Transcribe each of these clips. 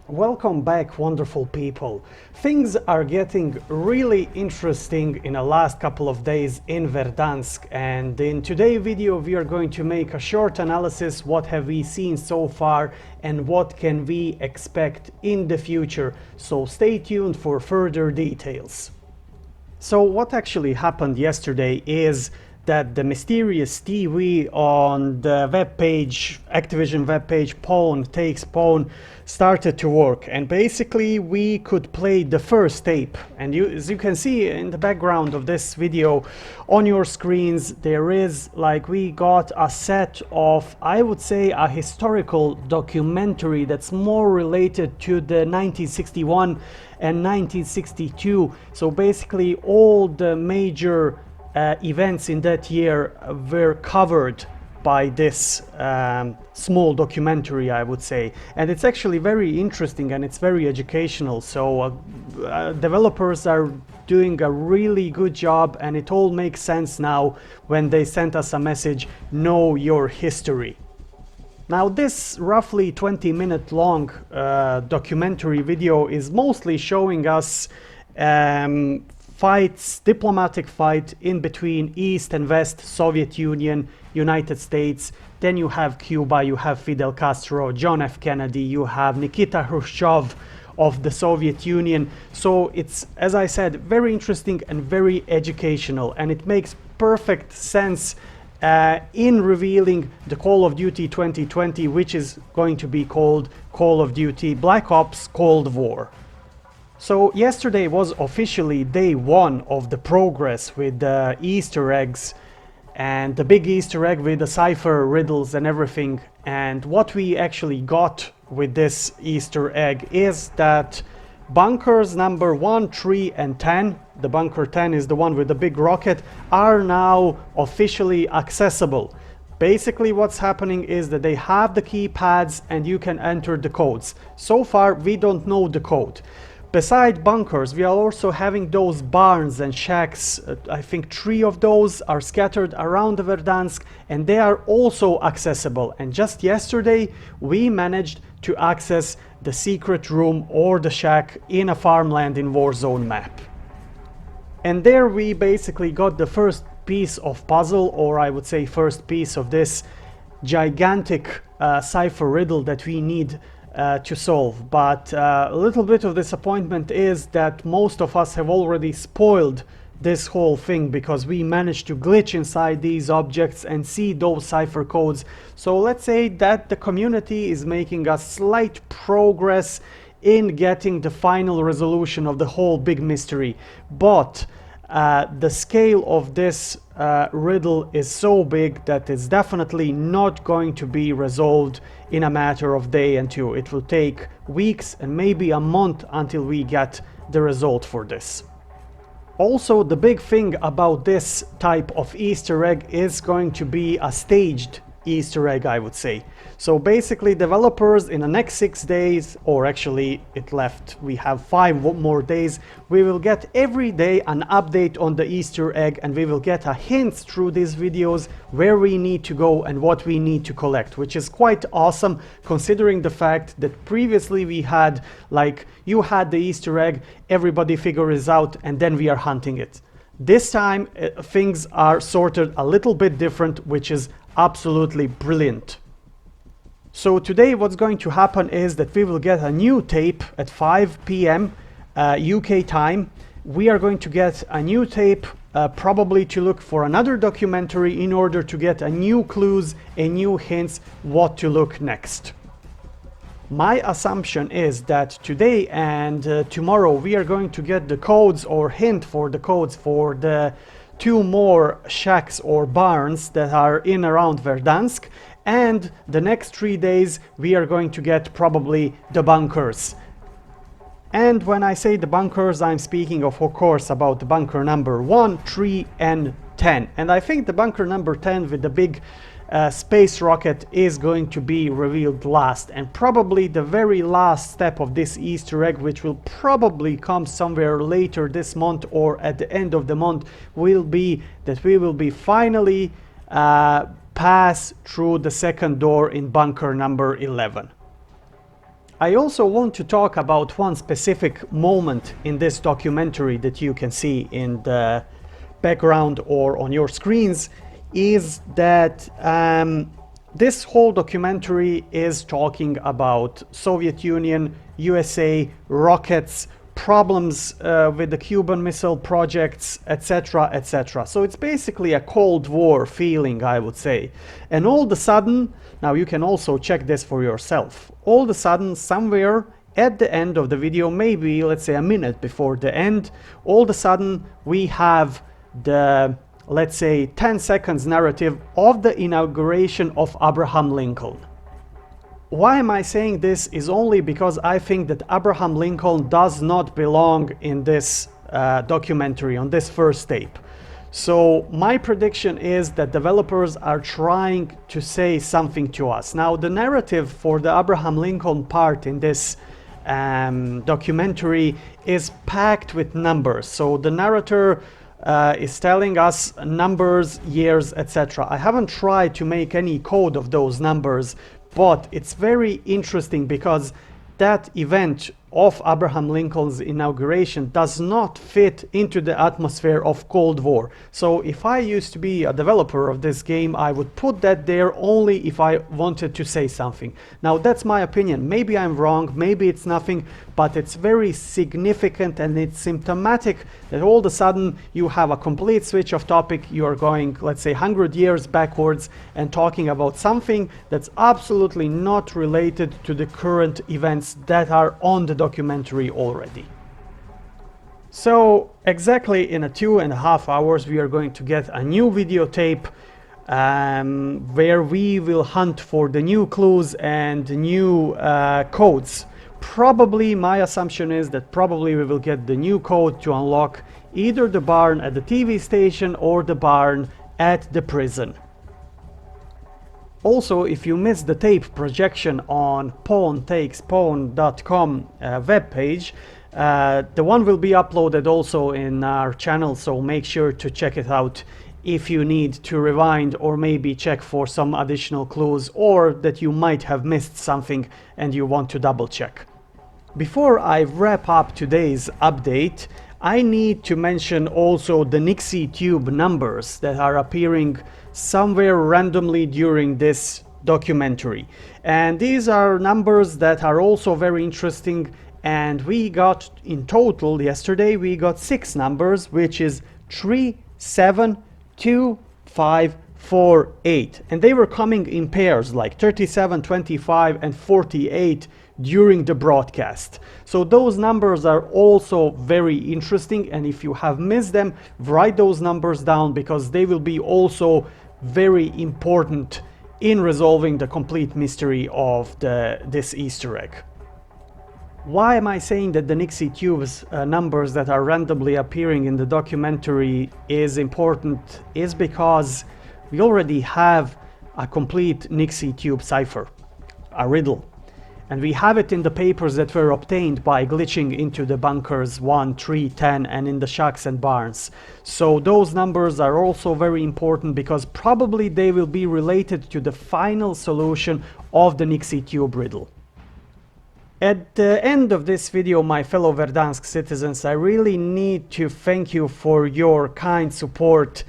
Welcome back, wonderful people. Things are getting really interesting in the last couple of days in Verdansk, and in today's video we are going to make a short analysis what have we seen so far and what can we expect in the future. So stay tuned for further details. So what actually happened yesterday is that the mysterious TV on the web page, Activision web page, pawn takes pawn, started to work, and basically we could play the first tape. And as you can see in the background of this video on your screens, there is we got a set of, I would say, a historical documentary that's more related to the 1961 and 1962. So basically all the major events in that year were covered by this small documentary, I would say, and it's actually very interesting and it's very educational. So developers are doing a really good job, and it all makes sense now when they sent us a message, know your history. Now this roughly 20-minute long documentary video is mostly showing us diplomatic fight in between East and West, Soviet Union, United States. Then you have Cuba, you have Fidel Castro, John F. Kennedy, you have Nikita Khrushchev of the Soviet Union. So it's, as I said, very interesting and very educational, and it makes perfect sense in revealing the Call of Duty 2020, which is going to be called Call of Duty Black Ops Cold War. So yesterday was officially day one of the progress with the Easter eggs and the big Easter egg with the cipher riddles and everything. And what we actually got with this Easter egg is that bunkers number 1, 3 and 10, the bunker 10 is the one with the big rocket, are now officially accessible. Basically what's happening is that they have the keypads and you can enter the codes. So far we don't know the code. Beside bunkers, we are also having those barns and shacks. I think 3 of those are scattered around the Verdansk, and they are also accessible. And just yesterday, we managed to access the secret room or the shack in a farmland in Warzone map. And there we basically got the first piece of puzzle, or I would say first piece of this gigantic cipher riddle that we need to solve. But a little bit of disappointment is that most of us have already spoiled this whole thing, because we managed to glitch inside these objects and see those cipher codes. So let's say that the community is making a slight progress in getting the final resolution of the whole big mystery, but the scale of this riddle is so big that it's definitely not going to be resolved in a matter of day and two. It will take weeks and maybe a month until we get the result for this. Also, the big thing about this type of Easter egg is going to be a staged Easter egg, I would say. So basically developers in the next 6 days, or actually we have 5 more days, we will get every day an update on the Easter egg, and we will get a hint through these videos where we need to go and what we need to collect, which is quite awesome considering the fact that previously we had, you had the Easter egg, everybody figures out, and then we are hunting it. This time things are sorted a little bit different, which is absolutely brilliant. So today what's going to happen is that we will get a new tape at 5 p.m. UK time. We are going to get a new tape probably to look for another documentary in order to get a new clues and new hints what to look next. My assumption is that today and tomorrow we are going to get the codes or hint for the codes for the 2 more shacks or barns that are in around Verdansk, and the next 3 days we are going to get probably the bunkers. And when I say the bunkers, I'm speaking of course about the bunker number 1, 3 and 10. And I think the bunker number 10 with the big space rocket is going to be revealed last, and probably the very last step of this Easter egg, which will probably come somewhere later this month or at the end of the month, will be that we will be finally pass through the second door in bunker number 11. I also want to talk about one specific moment in this documentary that you can see in the background or on your screens, is that this whole documentary is talking about Soviet Union, USA, rockets, problems with the Cuban Missile projects, etc., etc. So it's basically a Cold War feeling, I would say. And all of a sudden, now you can also check this for yourself, all of a sudden somewhere at the end of the video, maybe let's say a minute before the end, all of a sudden we have the, let's say, 10 seconds narrative of the inauguration of Abraham Lincoln. Why am I saying this is only because I think that Abraham Lincoln does not belong in this documentary, on this first tape. So my prediction is that developers are trying to say something to us. Now, the narrative for the Abraham Lincoln part in this documentary is packed with numbers. So the narrator is telling us numbers, years, etc. I haven't tried to make any code of those numbers, but it's very interesting because that event of Abraham Lincoln's inauguration does not fit into the atmosphere of Cold War. So if I used to be a developer of this game, I would put that there only if I wanted to say something. Now that's my opinion. Maybe I'm wrong, maybe it's nothing, but it's very significant and it's symptomatic that all of a sudden you have a complete switch of topic. You are going, let's say, 100 years backwards and talking about something that's absolutely not related to the current events that are on the documentary already. So exactly in 2.5 hours we are going to get a new videotape where we will hunt for the new clues and new codes. Probably my assumption is that probably we will get the new code to unlock either the barn at the TV station or the barn at the prison. Also, if you missed the tape projection on pawntakespawn.com webpage, the one will be uploaded also in our channel, so make sure to check it out if you need to rewind or maybe check for some additional clues, or that you might have missed something and you want to double check. Before I wrap up today's update, I need to mention also the NixieTube numbers that are appearing somewhere randomly during this documentary. And these are numbers that are also very interesting, and we got in total yesterday we got 6 numbers, which is 3, 7, 2, 5, 4, 8, and they were coming in pairs like 37, 25 and 48 during the broadcast. So those numbers are also very interesting, and if you have missed them, write those numbers down because they will be also very important in resolving the complete mystery of this Easter egg. Why am I saying that the NixieTube's numbers that are randomly appearing in the documentary is important? Is because we already have a complete NixieTube cipher, a riddle. And we have it in the papers that were obtained by glitching into the bunkers 1, 3, 10 and in the shacks and barns. So those numbers are also very important because probably they will be related to the final solution of the NixieTube riddle. At the end of this video, my fellow Verdansk citizens, I really need to thank you for your kind support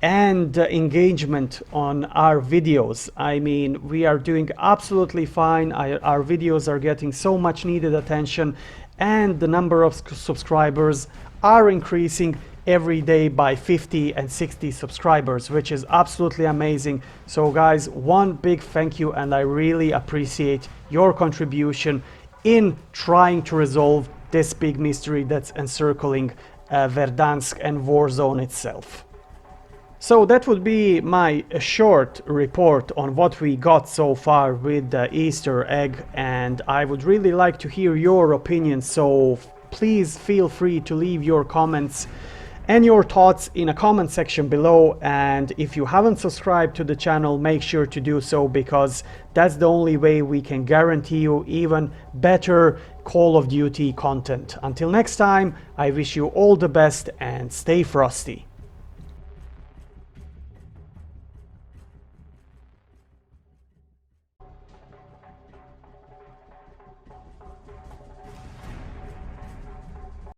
and engagement on our videos. I mean, we are doing absolutely fine. Our videos are getting so much needed attention, and the number of subscribers are increasing every day by 50 and 60 subscribers, which is absolutely amazing. So guys, one big thank you, and I really appreciate your contribution in trying to resolve this big mystery that's encircling Verdansk and Warzone itself. So that would be my short report on what we got so far with the Easter egg, and I would really like to hear your opinion, so please feel free to leave your comments and your thoughts in a comment section below. And if you haven't subscribed to the channel, make sure to do so, because that's the only way we can guarantee you even better Call of Duty content. Until next time, I wish you all the best and stay frosty.